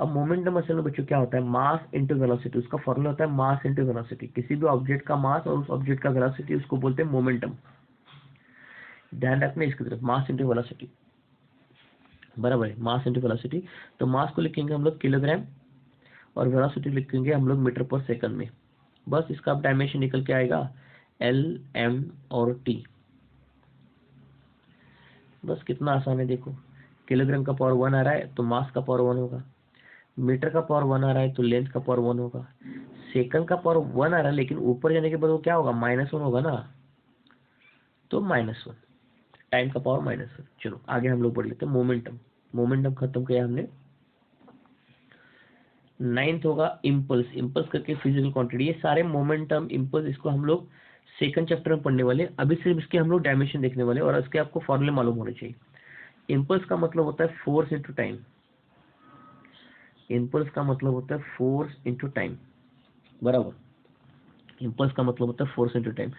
अब मोमेंटम असल में बच्चों क्या होता है, मास इंटू वेलोसिटी। उसका फॉर्मूला होता है मास इंटू वेलोसिटी। किसी भी ऑब्जेक्ट का मास और उस ऑब्जेक्ट का वेलोसिटी, उसको बोलते हैं मोमेंटम। ध्यान रखना इसकी तरफ, मास इंटू वेलोसिटी बराबर है मास इंटू वेलोसिटी। तो मास को लिखेंगे हम लोग किलोग्राम और वेलोसिटी लिखेंगे हम लोग मीटर पर सेकंड में। बस इसका अब डायमेंशन निकल के आएगा एल, एम और टी। बस कितना आसान है देखो, किलोग्राम का पावर 1 आ रहा है तो मास का पावर 1 होगा, मीटर का पावर 1 आ रहा है तो लेंथ का पावर 1 होगा, सेकंड का पावर 1 आ रहा है लेकिन ऊपर जाने के बाद वो क्या होगा, -1 होगा ना, तो -1, टाइम का पावर -1। चलो आगे हम लोग बढ़ लेते हैं। मोमेंटम, मोमेंटम खत्म किया हमने। 9th होगा इम्पल्स। इम्पल्स करके फिजिकल क्वांटिटी, ये सारे मोमेंटम इम्पल्स इसको हम लोग सेकंड चैप्टर में पढ़ने वाले। अभी सिर्फ इसके हम लोग डायमेंशन देखने वाले और इसके आपको फॉर्मूले मालूम होने चाहिए। इम्पल्स का मतलब होता है फोर्स इंटू टाइम। इम्पल्स का मतलब होता है फोर्स इंटू टाइम बराबर। इम्पल्स का मतलब होता है फोर्स इंटू टाइम।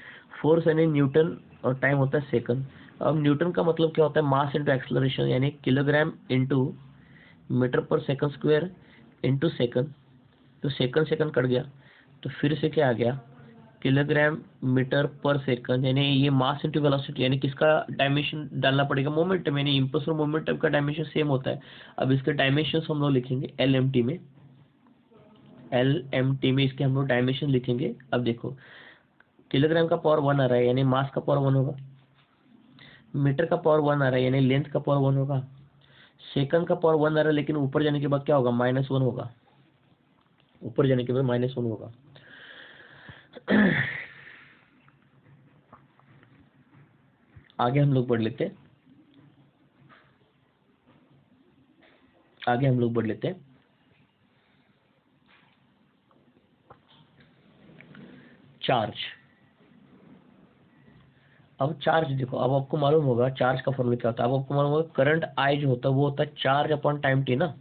फोर्स यानी न्यूटन और टाइम होता है सेकंड। अब न्यूटन का मतलब क्या होता है, मास इंटू एक्सेलरेशन, यानी kilogram into metre per second square into second. तो सेकंड सेकंड कट गया तो फिर से क्या आ गया, किलोग्राम मीटर पर सेकंड, यानी ये मास इंटू वेलोसिटी, यानी किसका डायमेंशन डालना पड़ेगा, मोमेंटम, यानी इम्पल्स और मोमेंटम का डायमेंशन सेम होता है। अब इसके डायमेंशन हम लोग लिखेंगे एल एम टी में। एल एम टी में इसके हम लोग डायमेंशन लिखेंगे। अब देखो किलोग्राम का पावर 1 आ रहा है यानी मास का पावर 1 होगा, मीटर का पावर 1 आ रहा है यानी लेंथ का पावर 1 होगा, सेकंड का पावर 1 आ रहा है लेकिन ऊपर जाने के बाद क्या होगा, -1 होगा, ऊपर जाने के बाद -1 होगा। आगे हम लोग बढ़ लेते हैं। आगे हम लोग बढ़ लेते हैं। चार्ज। अब चार्ज देखो, अब आपको मालूम होगा चार्ज का फॉर्मूला क्या होता है। अब आपको मालूम होगा करंट आई जो होता है वो होता है चार्ज अपॉन टाइम टी ना,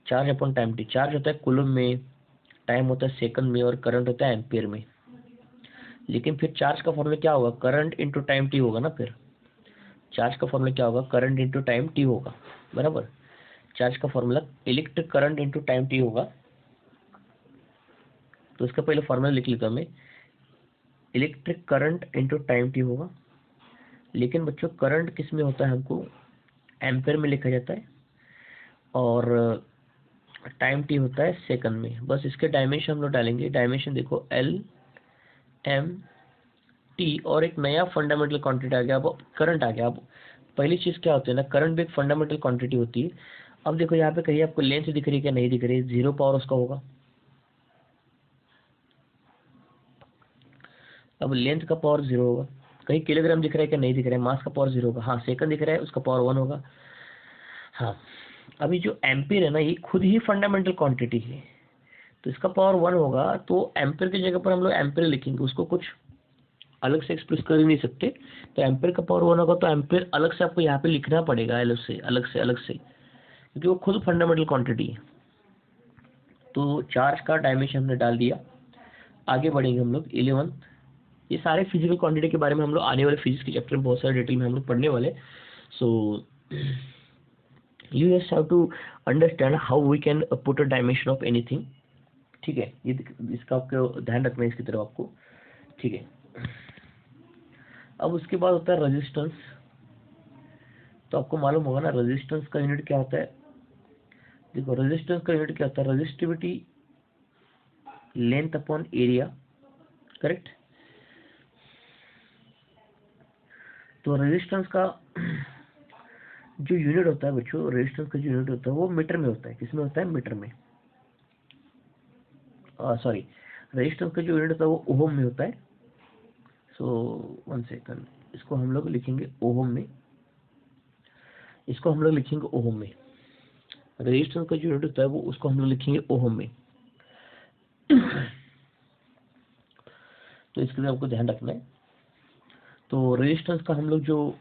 charge upon time T. Charge होता है कूलम में, टाइम होता है सेकंड में और करंट होता है एम्पियर में। लेकिन फिर चार्ज का फॉर्मूला क्या होगा, करंट इंटू टाइम टी होगा ना। फिर चार्ज का फॉर्मूला क्या होगा, करंट इंटू टाइम टी होगा बराबर। चार्ज का formula electric current into time T होगा। तो इसका पहले फॉर्मूला लिख लेता हूं मैं, electric current into time T होगा। लेकिन बच्चों करंट किस में होता है, हमको एम्पेयर में लिखा जाता है और टाइम टी होता है सेकंड में। बस इसके डायमेंशन हम लोग डालेंगे। डायमेंशन देखो एल, एम, टी और एक नया फंडामेंटल क्वांटिटी आ गया, अब करंट आ गया। अब पहली चीज क्या होती है ना, करंट भी एक फंडामेंटल क्वांटिटी होती है। अब देखो यहाँ पे कहीं आपको लेंथ दिख रही है क्या, नहीं दिख रही है, 0 पावर उसका होगा। अब लेंथ का पावर 0 होगा। कहीं किलोग्राम दिख रहा है क्या, नहीं दिख रहा है, मास का पावर 0 होगा। हाँ सेकंड दिख रहा है, उसका पावर 1 होगा। हाँ अभी जो एम्पियर है ना, ये खुद ही फंडामेंटल क्वांटिटी है तो इसका पावर 1 होगा। तो एम्पियर की जगह पर हम लोग एम्पियर लिखेंगे, उसको कुछ अलग से एक्सप्रेस कर ही नहीं सकते। तो एम्पियर का पावर 1 होगा तो एम्पियर अलग से आपको यहाँ पे लिखना पड़ेगा, अलग से क्योंकि वो खुद फंडामेंटल क्वांटिटी है। तो चार्ज का डायमेंशन हमने डाल दिया। आगे बढ़ेंगे हम लोग 11। ये सारे फिजिकल क्वांटिटी के बारे में हम लोग आने वाले फिजिक्स के चैप्टर में बहुत सारे डिटेल में हम लोग पढ़ने वाले। So you just have to understand how we can put a dimension of anything. ठीक है, ये इसका आपको ध्यान रखना है इसकी तरफ आपको। ठीक है, अब उसके बाद होता है रेजिस्टेंस। तो आपको मालूम होगा ना रेजिस्टेंस का यूनिट क्या होता है। देखो रेजिस्टेंस का यूनिट क्या होता है, resistivity length upon area, correct. तो रेजिस्टेंस का जो यूनिट होता है बच्चों, रेजिस्टेंस का जो यूनिट होता है वो मीटर में होता है। किसमें होता है, मीटर में। सॉरी, रेजिस्टेंस का जो यूनिट होता है वो ओहम में होता है। सो 1 सेकंड, इसको हम लोग लिखेंगे ओहम में। इसको हम लोग लिखेंगे ओहम में। रेजिस्टेंस का जो यूनिट होता है वो उसको हम लोग लिखेंगे ओहम में। तो इसके लिए आपको ध्यान रखना है। तो रेजिस्टेंस का हम लोग जो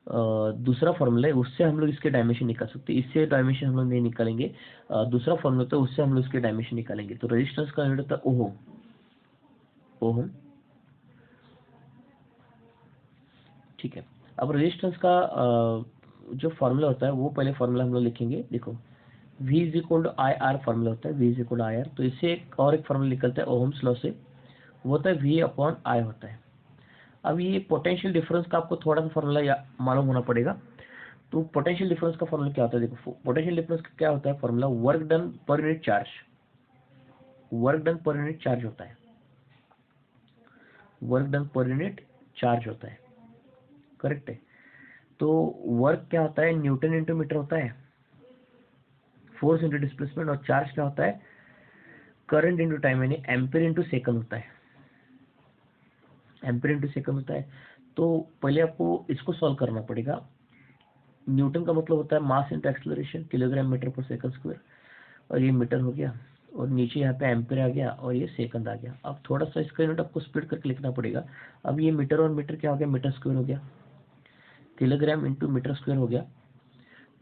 दूसरा फॉर्मूला है, उससे हम लोग इसके डायमेंशन निकाल सकते हैं। इससे डायमेंशन हम लोग नहीं निकालेंगे। दूसरा फॉर्मूला होता है, उससे हम लोग इसके डायमेंशन निकालेंगे। तो रेजिस्टेंस का यूनिट होता है ओहम। ओहम, ठीक है। अब रेजिस्टेंस का जो फॉर्मूला होता है वो पहले फॉर्मूला हम लोग लिखेंगे। देखो V is equal to I R formula होता है, V is equal to I R. तो इससे एक फॉर्मूला निकलता है ओहम्स लॉ से, वो होता है V अपॉन आई होता है। अब ये पोटेंशियल डिफरेंस का आपको थोड़ा सा फॉर्मूला मालूम होना पड़ेगा। तो पोटेंशियल डिफरेंस का फॉर्मूला क्या होता है? देखो पोटेंशियल डिफरेंस का क्या होता है formula, work done per unit charge. Work done per unit charge होता है, work done per unit charge होता है, करेक्ट है। तो वर्क क्या होता है, न्यूटन इंटू मीटर होता है, फोर्स इंटू डिस्प्लेसमेंट। और चार्ज क्या होता है, करंट इंटू टाइम, यानी एम्पीयर इंटू सेकंड होता है, एम्पीयर इंटू सेकंड होता है। तो पहले आपको इसको सॉल्व करना पड़ेगा। न्यूटन का मतलब होता है mass into acceleration, kilogram metre per second square. और ये मीटर हो गया, और नीचे यहाँ पे एम्पीयर आ गया, और ये सेकंड आ गया। अब थोड़ा सा इसका यूनिट आपको स्प्लिट करके लिखना पड़ेगा। अब ये मीटर और मीटर क्या हो गया, मीटर स्क्वायर हो गया, किलोग्राम इंटू मीटर स्क्वायर हो गया,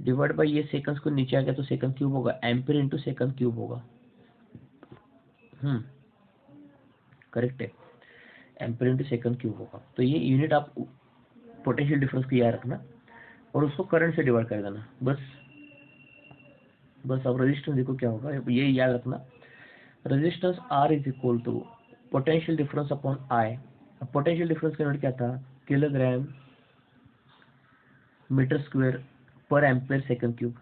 डिवाइड बाई ये सेकंड को नीचे आ गया तो सेकंड क्यूब होगा, एम्पीयर इंटू सेकंड क्यूब होगा। करेक्ट है, एम्पीयर इंटू सेकंड क्यूब होगा। तो ये यूनिट आप पोटेंशियल डिफरेंस को याद रखना, और उसको करंट से डिवाइड कर देना, बस। बस अब रेजिस्टेंस देखो क्या होगा, ये याद रखना। Resistance R is equal to potential difference upon I। Potential difference का यूनिट क्या था, किलोग्राम मीटर स्क्वायर पर ampere second cube,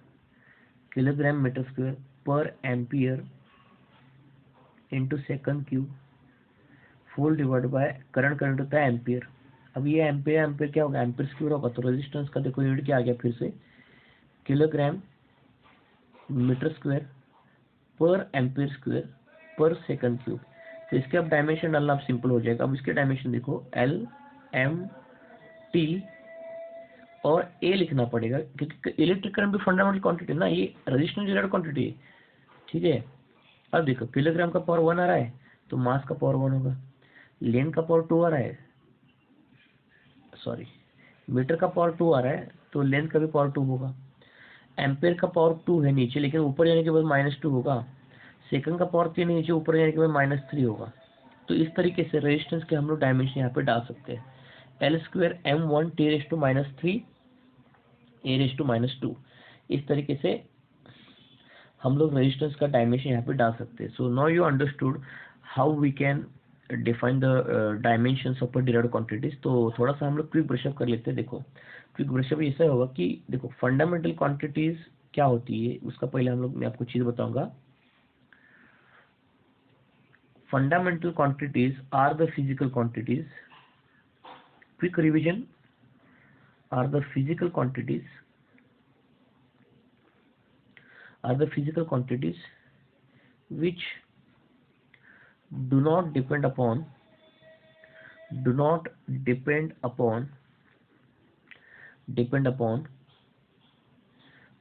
kilogram metre square पर ampere into second cube, full divide by current. Current होता है एम्पीयर। अब ये ampere ampere क्या होगा, एम्पीयर स्क्वायर होगा। तो रेजिस्टेंस का देखो यूनिट क्या आ गया फिर से, किलोग्राम मीटर स्क्वायर पर एम्पीयर स्क्वायर पर सेकंड क्यूब। तो इसके अब डायमेंशन डालना अब सिंपल हो जाएगा। अब इसके डायमेंशन देखो L M T और A लिखना पड़ेगा, क्योंकि इलेक्ट्रिक करंट भी फंडामेंटल क्वांटिटी है ना, ये रेजिस्टेंस रिलेटेड क्वांटिटी है, ठीक है। अब देखो किलोग्राम का पावर 1 आ रहा है, तो मास का पावर 1 होगा। लेंथ का पावर 2 आ रहा है, सॉरी मीटर का पावर 2 आ रहा है, तो लेंथ का भी पावर 2 होगा। एम्पेयर का पावर 2 है नीचे, लेकिन ऊपर जाने के बाद -2 होगा। सेकंड का पावर 3 है नीचे, ऊपर जाने के बाद -3 होगा। तो इस तरीके से रेजिस्टेंस के हम लोग डायमेंशन यहाँ पे डाल सकते हैं, L square M1 T⁻³ A⁻²। इस तरीके से हम लोग रेजिस्टेंस का डायमेंशन यहाँ पे डाल सकते हैं। So now you understood how we can define the dimensions of derived quantities. तो थोड़ा सा हम लोग क्विक ब्रशअप कर लेते हैं। देखो क्विक ब्रशअप ऐसा होगा कि देखो फंडामेंटल क्वांटिटीज क्या होती है, उसका पहले हम लोग मैं आपको चीज बताऊंगा। Fundamental quantities are the physical quantities, quick revision, are the physical quantities, are the physical quantities which do not depend upon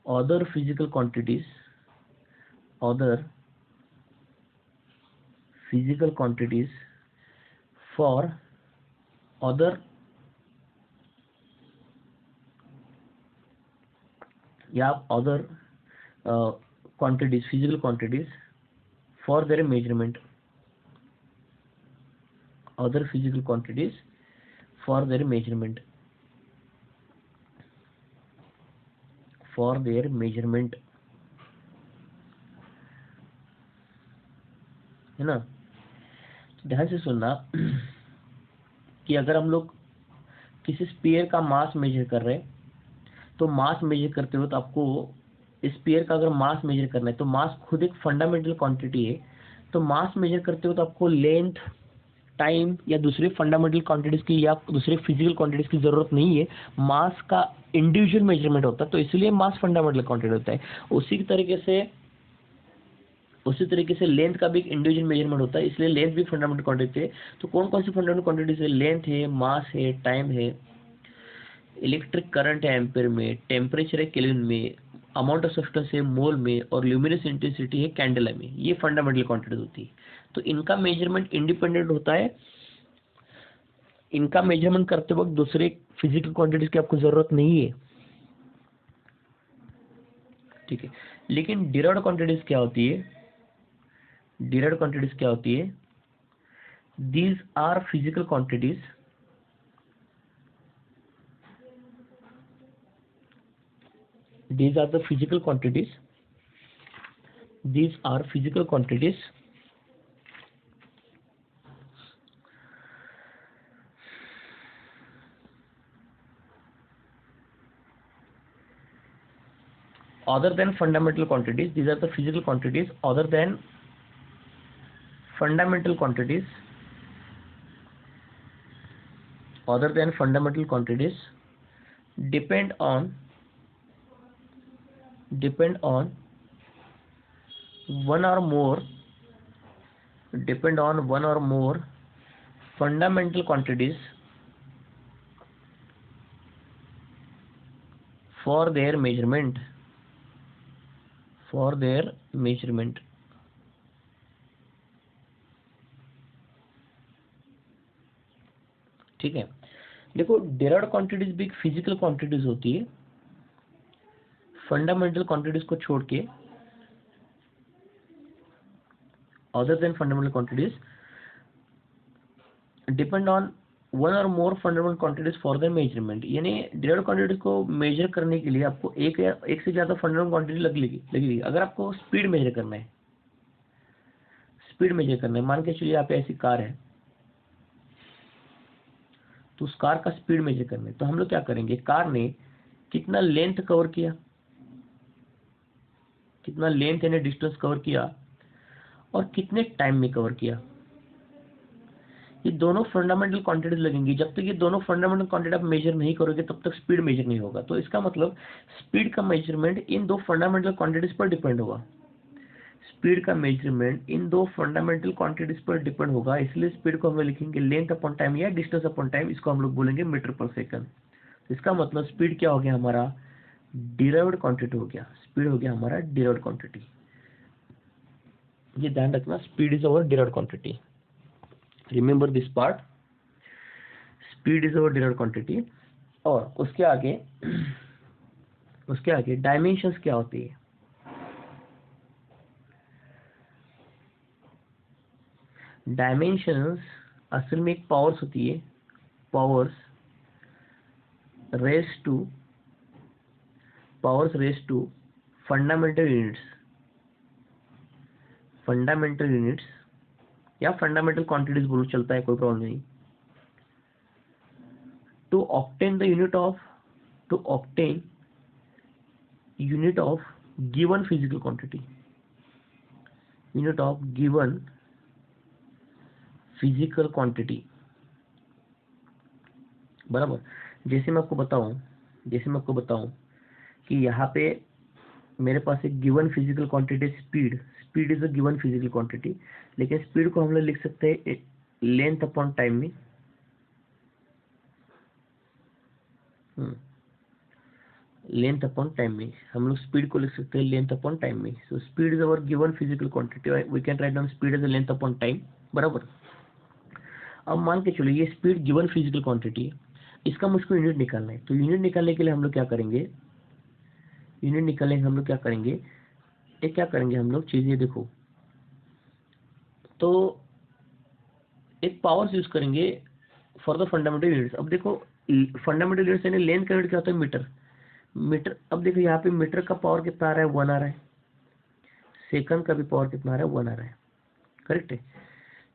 other physical quantities, other physical quantities for other other quantities, physical quantities for their measurement, other physical quantities for their measurement, है ना। तो ध्यान से सुनना कि अगर हम लोग किसी स्फीयर का मास मेजर कर रहे हैं, तो मास मेजर करते हो तो आपको स्फीयर का अगर मास मेजर करना है, तो मास खुद एक फंडामेंटल क्वांटिटी है। तो मास मेजर करते हो तो आपको लेंथ, टाइम या दूसरी फंडामेंटल क्वांटिटीज की या दूसरे फिजिकल क्वांटिटीज की जरूरत नहीं है। मास का इंडिविजुअल मेजरमेंट होता है, तो इसलिए मास फंडामेंटल क्वांटिटी होता है। उसी तरीके से लेंथ का भी एक इंडिविजुअल मेजरमेंट होता है, इसलिए लेंथ भी फंडामेंटल क्वांटिटी है। तो कौन कौन सी फंडामेंटल क्वांटिटीज है, लेंथ है, मास है, टाइम है, इलेक्ट्रिक करंट है एम्पेयर में, टेम्परेचर है केल्विन में, अमाउंट ऑफ सब्सटेंस है मोल में, और ल्यूमिनस इंटेंसिटी है कैंडेला में। ये फंडामेंटल क्वांटिटीज होती है। तो इनका मेजरमेंट इंडिपेंडेंट होता है इनका मेजरमेंट करते वक्त दूसरे फिजिकल क्वांटिटीज की आपको जरूरत नहीं है, ठीक है। लेकिन डिराइव्ड क्वांटिटीज क्या होती है, डिराइव्ड क्वांटिटीज क्या होती है, these are physical quantities, these are the physical quantities, these are physical quantities other than fundamental quantities, these are the physical quantities other than fundamental quantities, other than fundamental quantities depend on one or more, depend on one or more fundamental quantities for their measurement, for their measurement, ठीक है। देखो derived quantities भी physical quantities होती है, fundamental quantities को छोड़ के, other than fundamental quantities depend on one or more fundamental quantities for their measurement, यानी डिराइव्ड क्वांटिटीज को मेजर करने के लिए आपको एक से ज्यादा फंडामेंटल क्वांटिटी लगेगी। अगर आपको स्पीड मेजर करना है, स्पीड मेजर करना है, मान के चलिए आप ऐसी कार है, तो उस कार का स्पीड मेजर करना है, तो हम लोग क्या करेंगे, कार ने कितना लेंथ कवर किया, कितना लेंथ यानी डिस्टेंस कवर किया और कितने टाइम में कवर किया, ये दोनों फंडामेंटल क्वांटिटीज लगेंगी। जब तक ये दोनों फंडामेंटल क्वांटिटी आप मेजर नहीं करोगे तब तक स्पीड मेजर नहीं होगा। तो इसका मतलब स्पीड का मेजरमेंट इन दो फंडामेंटल क्वांटिटीज पर डिपेंड होगा, स्पीड का मेजरमेंट इन दो फंडामेंटल क्वांटिटीज पर डिपेंड होगा। इसलिए स्पीड को हम लिखेंगे लेंथ अपॉन टाइम या डिस्टेंस अपॉन टाइम, इसको हम लोग बोलेंगे मीटर पर सेकंड। तो इसका मतलब स्पीड क्या हो गया हमारा, डिराइव्ड क्वांटिटी हो गया, स्पीड हो गया हमारा डिराइव्ड क्वांटिटी। ये ध्यान रखना, speed is our derived quantity, remember this part, speed is our derived quantity. और उसके आगे डायमेंशंस क्या होती है, डायमेंशंस असल में एक पावर्स होती है, powers raise to fundamental units, fundamental units या फंडामेंटल क्वांटिटीज बोलो चलता है, कोई प्रॉब्लम नहीं। To obtain the unit of given physical quantity, unit of given physical quantity, बराबर। जैसे मैं आपको बताऊं कि यहाँ पे मेरे पास एक given physical quantity speed is a given physical quantity, लेकिन स्पीड को हम लोग लिख सकते हैं लेंथ अपॉन टाइम में, लेंथ अपॉन टाइम में हम लोग स्पीड को लिख सकते हैं लेंथ अपॉन टाइम में। So speed is our given physical quantity, we can write down speed is a length upon time, बराबर। अब मान के चलो ये स्पीड गिवन फिजिकल क्वांटिटी है, इसका मुझको यूनिट निकालना है। तो यूनिट निकालने के लिए हम लोग क्या करेंगे, क्या करेंगे हम लोग चीजें देखो, तो एक पावर्स यूज करेंगे फॉर द फंडामेंटल यूनिट्स। अब देखो फंडामेंटल यूनिट्स यानी लेंथ का यूनिट क्या होता है, मीटर। अब देखो यहाँ पे मीटर का पावर कितना आ रहा है, 1 आ रहा है, सेकंड का भी पावर कितना आ रहा है, 1 आ रहा है, करेक्ट है।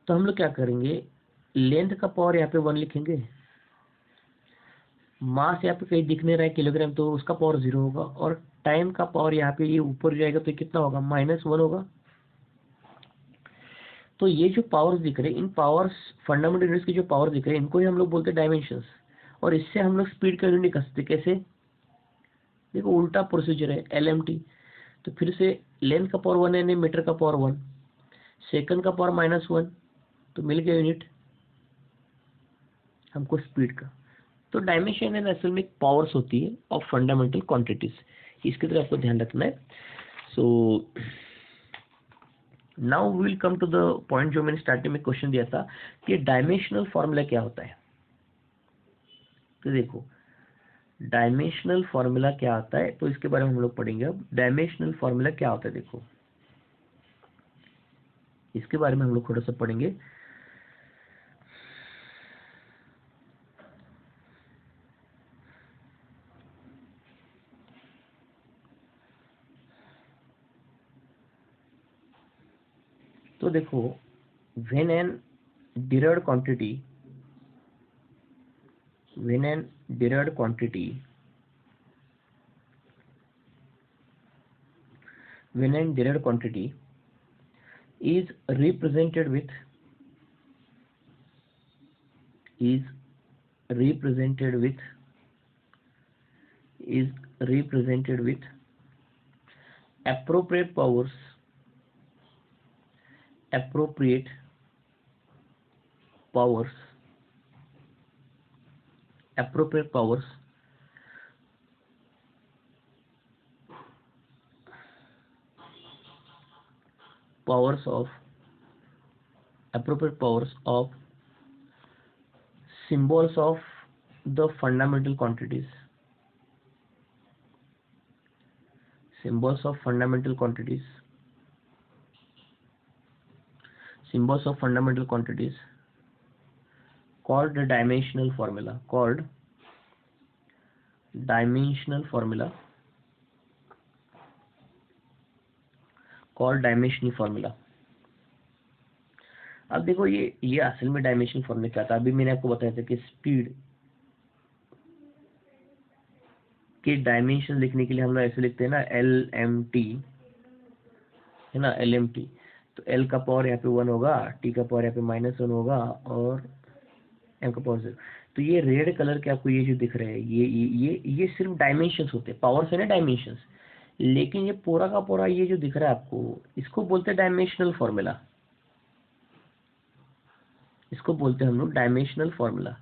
तो हम लोग क्या करेंगे, लेंथ का पावर यहाँ पे 1 लिखेंगे, मास यहाँ पे कहीं दिख नहीं रहा है किलोग्राम, तो उसका पावर 0 होगा, और टाइम का पावर यहाँ पे ये ऊपर जाएगा तो कितना होगा, -1 होगा। तो ये जो पावर्स दिख रहे हैं, इन पावर्स फंडामेंटल यूनिट्स की जो पावर दिख रहे हैं, इनको ही हम लोग बोलते हैं डायमेंशंस। और इससे हम लोग स्पीड का यूनिट निकाल सकते, कैसे, देखो उल्टा प्रोसीजर है, LMT। तो फिर से लेंथ का पावर 1 है, मीटर का पावर 1, सेकंड का पावर -1, तो मिल गया यूनिट हमको स्पीड का। तो डायमेंशन है असल में पावर्स होती है ऑफ फंडामेंटल क्वांटिटीज, इसकी तरफ आपको ध्यान रखना है। So now we will come to the point जो मैंने स्टार्टिंग में क्वेश्चन दिया था कि डायमेंशनल फॉर्मूला क्या होता है। तो देखो डायमेंशनल फॉर्मूला क्या आता है, तो इसके बारे में हम लोग पढ़ेंगे। अब डायमेंशनल फॉर्मूला क्या होता है, देखो इसके बारे में हम लोग थोड़ा सा पढ़ेंगे। तो देखो when an derived quantity when an derived quantity when an derived quantity is represented with is represented with is represented with appropriate powers appropriate powers appropriate powers powers of appropriate powers of symbols of the fundamental quantities symbols of fundamental quantities symbols of fundamental quantities called the dimensional formula called dimensional formula called dimensional formula। अब देखो ये असल में dimension formula क्या था, अभी मैंने आपको बताया था कि स्पीड के डायमेंशन लिखने के लिए हम लोग ऐसे लिखते हैं ना LMT, है ना LMT। तो L का पावर यहाँ पे 1 होगा, T का पावर यहाँ पे -1 होगा और M का पावर 0। तो ये रेड कलर के आपको ये जो दिख रहे हैं ये सिर्फ डायमेंशंस होते हैं, पावर से ना डायमेंशंस। लेकिन ये पूरा का पूरा ये जो दिख रहा है आपको, इसको बोलते हैं डायमेंशनल फॉर्मूला, इसको बोलते हैं हम लोग डायमेंशनल फॉर्मूला।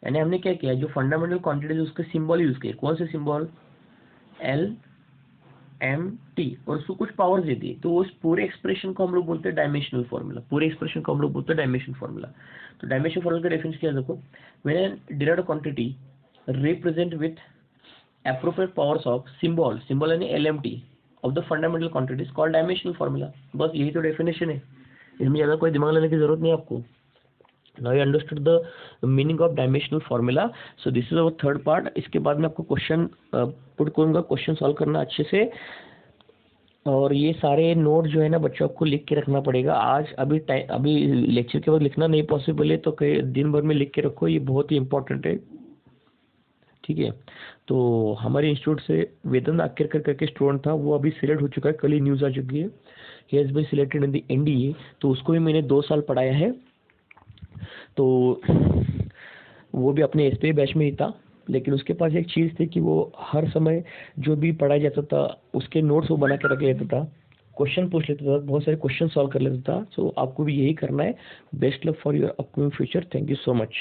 यानी हमने क्या किया, जो फंडामेंटल क्वांटिटीज उसके सिंबल यूज किए। कौन से सिंबल, LMT, और उसको कुछ पावर दे दिए। तो उस पूरे एक्सप्रेशन को हम लोग बोलते हैं डायमेंशनल फॉर्मूला, पूरे एक्सप्रेशन को हम लोग बोलते हैं डायमेंशन फॉर्मूला। तो डायमेंशन फॉर्मूला का डेफिनेशन क्या है, देखो when an derived quantity represent with appropriate powers of symbol यानी LMT of the fundamental quantities called dimensional formula. बस यही तो डेफिनेशन है, इसमें ज़्यादा कोई दिमाग लगाने की जरूरत नहीं है आपको। Now you understood the meaning of dimensional formula. So this is our third part. इसके बाद मैं आपको क्वेश्चन पुट करूँगा, क्वेश्चन सॉल्व करना अच्छे से। और ये सारे नोट जो है ना बच्चों आपको लिख के रखना पड़ेगा। आज अभी लेक्चर के बाद लिखना नहीं पॉसिबल है, तो कई दिन भर में लिख के रखो, ये बहुत ही इंपॉर्टेंट है, ठीक है। तो हमारे इंस्टीट्यूट से वेदन आकेरकर करके स्टूडेंट था, वो अभी सिलेक्ट हो चुका है, कल ही न्यूज़ आ चुकी है, he has been selected in the NDA। तो उसको भी मैंने 2 साल पढ़ाया है, तो वो भी अपने SPA बैच में ही था। लेकिन उसके पास एक चीज़ थी कि वो हर समय जो भी पढ़ाया जाता था उसके नोट्स वो बना के रख लेता था, क्वेश्चन पूछ लेता था, बहुत सारे क्वेश्चन सॉल्व कर लेता था। सो आपको भी यही करना है। Best luck for your upcoming future. Thank you so much.